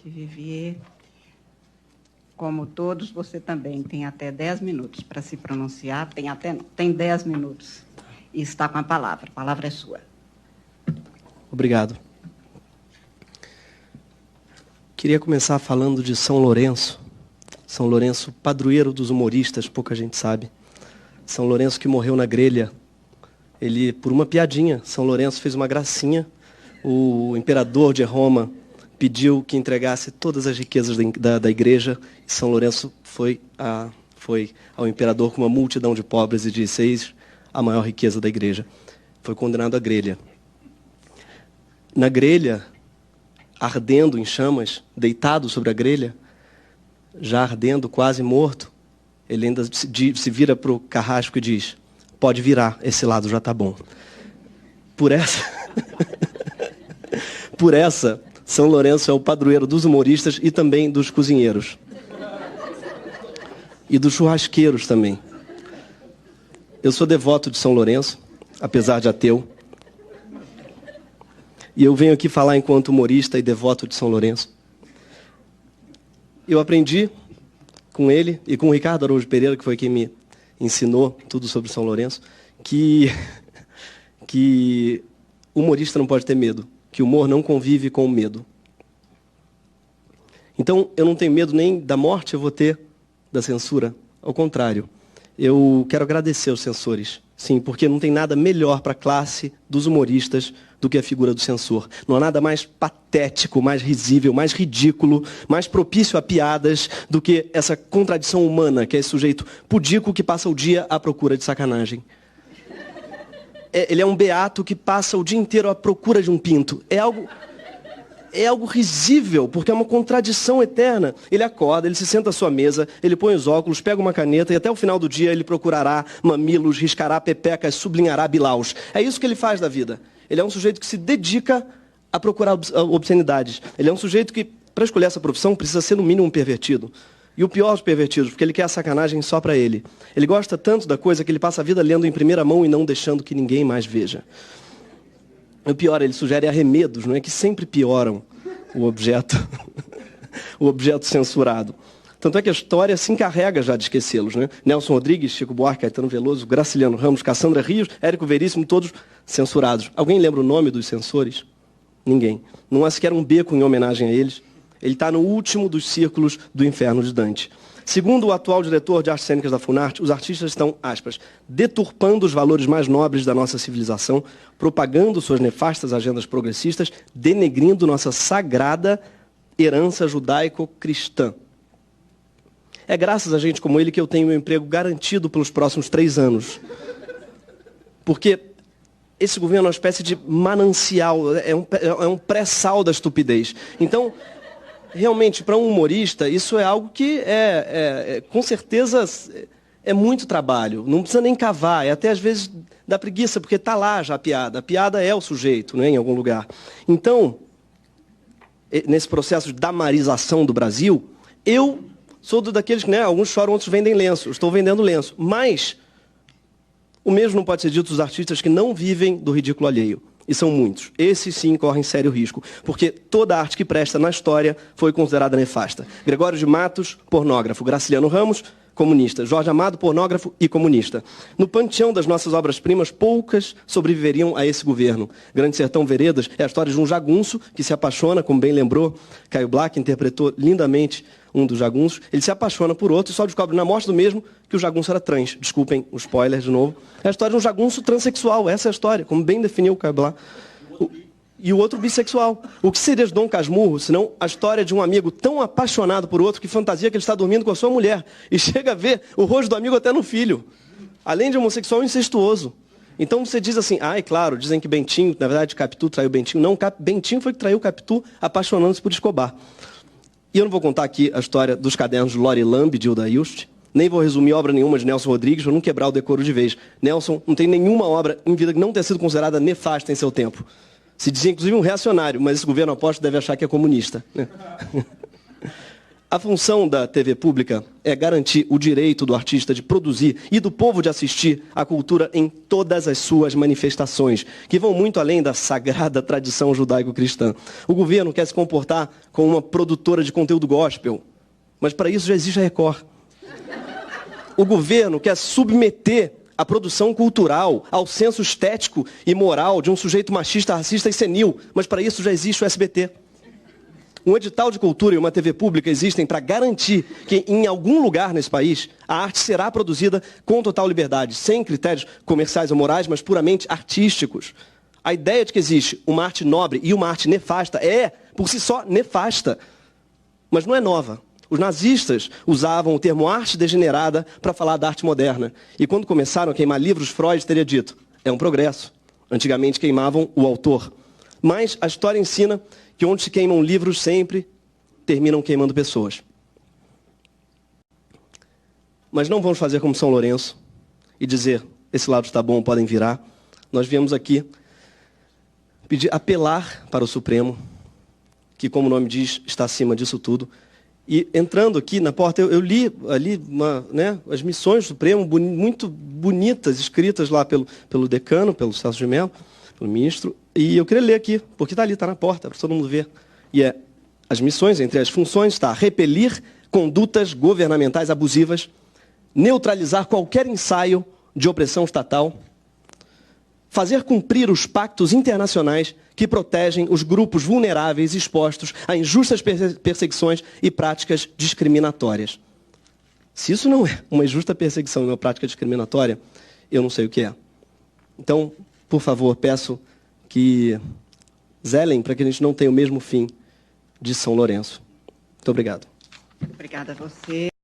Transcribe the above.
Vivier. Como todos, você também tem até 10 minutos para se pronunciar. Tem 10 minutos. E está com a palavra. A palavra é sua. Obrigado. Queria começar falando de São Lourenço. São Lourenço, padroeiro dos humoristas, pouca gente sabe. São Lourenço que morreu na grelha. Ele, por uma piadinha, São Lourenço fez uma gracinha. O imperador de Roma pediu que entregasse todas as riquezas da igreja. E São Lourenço foi ao imperador com uma multidão de pobres e disse: eis a maior riqueza da igreja. Foi condenado à grelha. Na grelha, ardendo em chamas, deitado sobre a grelha, já ardendo, quase morto, ele ainda se vira para o carrasco e diz: pode virar, esse lado já está bom. Por essa, São Lourenço é o padroeiro dos humoristas e também dos cozinheiros. E dos churrasqueiros também. Eu sou devoto de São Lourenço, apesar de ateu. E eu venho aqui falar enquanto humorista e devoto de São Lourenço. Eu aprendi com ele e com o Ricardo Araújo Pereira, que foi quem me ensinou tudo sobre São Lourenço, que humorista não pode ter medo, que o humor não convive com o medo. Então, eu não tenho medo nem da morte, eu vou ter da censura. Ao contrário, eu quero agradecer aos censores. Sim, porque não tem nada melhor para a classe dos humoristas do que a figura do censor. Não há nada mais patético, mais risível, mais ridículo, mais propício a piadas do que essa contradição humana, que é esse sujeito pudico que passa o dia à procura de sacanagem. Ele é um beato que passa o dia inteiro à procura de um pinto. É algo risível, porque é uma contradição eterna. Ele acorda, ele se senta à sua mesa, ele põe os óculos, pega uma caneta e até o final do dia ele procurará mamilos, riscará pepecas, sublinhará bilaus. É isso que ele faz da vida. Ele é um sujeito que se dedica a procurar obscenidades. Ele é um sujeito que, para escolher essa profissão, precisa ser no mínimo um pervertido. E o pior dos pervertidos, porque ele quer a sacanagem só para ele. Ele gosta tanto da coisa que ele passa a vida lendo em primeira mão e não deixando que ninguém mais veja. O pior, ele sugere arremedos, não é, que sempre pioram o objeto, o objeto censurado. Tanto é que a história se encarrega já de esquecê-los, né? Nelson Rodrigues, Chico Buarque, Caetano Veloso, Graciliano Ramos, Cassandra Rios, Érico Veríssimo, todos censurados. Alguém lembra o nome dos censores? Ninguém. Não há sequer um beco em homenagem a eles. Ele está no último dos círculos do inferno de Dante. Segundo o atual diretor de artes cênicas da Funarte, os artistas estão, aspas, deturpando os valores mais nobres da nossa civilização, propagando suas nefastas agendas progressistas, denegrindo nossa sagrada herança judaico-cristã. É graças a gente como ele que eu tenho meu emprego garantido pelos próximos 3 anos. Porque esse governo é uma espécie de manancial, é um pré-sal da estupidez. Então, realmente, para um humorista, isso é algo que com certeza é muito trabalho. Não precisa nem cavar, até às vezes dá preguiça, porque está lá já a piada. A piada é o sujeito, né, em algum lugar. Então, nesse processo de damarização do Brasil, eu sou daqueles que, né, alguns choram, outros vendem lenço. Eu estou vendendo lenço. Mas o mesmo não pode ser dito dos artistas que não vivem do ridículo alheio. E são muitos. Esses sim correm sério risco, porque toda arte que presta na história foi considerada nefasta. Gregório de Matos, pornógrafo. Graciliano Ramos, comunista. Jorge Amado, pornógrafo e comunista. No panteão das nossas obras-primas, poucas sobreviveriam a esse governo. Grande Sertão Veredas é a história de um jagunço que se apaixona, como bem lembrou, Caio Black interpretou lindamente um dos jagunços. Ele se apaixona por outro e só descobre na morte do mesmo que o jagunço era trans. Desculpem o spoiler de novo. É a história de um jagunço transexual. Essa é a história, como bem definiu o Caio Black. E o outro bissexual. O que seria de Dom Casmurro, senão a história de um amigo tão apaixonado por outro que fantasia que ele está dormindo com a sua mulher e chega a ver o rosto do amigo até no filho. Além de homossexual, incestuoso. Então você diz assim, é claro, dizem que Bentinho, na verdade Capitu traiu Bentinho. Não, Bentinho foi que traiu Capitu apaixonando-se por Escobar. E eu não vou contar aqui a história dos cadernos de Lori Lamb e de Hilda Hilst, nem vou resumir obra nenhuma de Nelson Rodrigues, para não quebrar o decoro de vez. Nelson não tem nenhuma obra em vida que não tenha sido considerada nefasta em seu tempo. Se dizia, inclusive, um reacionário, mas esse governo aposto deve achar que é comunista. Né? A função da TV pública é garantir o direito do artista de produzir e do povo de assistir a cultura em todas as suas manifestações, que vão muito além da sagrada tradição judaico-cristã. O governo quer se comportar como uma produtora de conteúdo gospel, mas para isso já existe a Record. O governo quer submeter a produção cultural ao senso estético e moral de um sujeito machista, racista e senil, mas para isso já existe o SBT. Um edital de cultura e uma TV pública existem para garantir que em algum lugar nesse país a arte será produzida com total liberdade, sem critérios comerciais ou morais, mas puramente artísticos. A ideia de que existe uma arte nobre e uma arte nefasta é, por si só, nefasta, mas não é nova. Os nazistas usavam o termo arte degenerada para falar da arte moderna. E quando começaram a queimar livros, Freud teria dito, é um progresso. Antigamente queimavam o autor. Mas a história ensina que onde se queimam livros sempre terminam queimando pessoas. Mas não vamos fazer como São Lourenço e dizer, esse lado está bom, podem virar. Nós viemos aqui apelar para o Supremo, que, como o nome diz, está acima disso tudo. E entrando aqui na porta, eu li ali as missões do Supremo, muito bonitas, escritas lá pelo decano, pelo Celso de Mello, pelo ministro. E eu queria ler aqui, porque está ali, está na porta, para todo mundo ver. E as missões, entre as funções, está repelir condutas governamentais abusivas, neutralizar qualquer ensaio de opressão estatal, fazer cumprir os pactos internacionais que protegem os grupos vulneráveis expostos a injustas perseguições e práticas discriminatórias. Se isso não é uma injusta perseguição e uma prática discriminatória, eu não sei o que é. Então, por favor, peço que zelem para que a gente não tenha o mesmo fim de São Lourenço. Muito obrigado. Obrigada a você.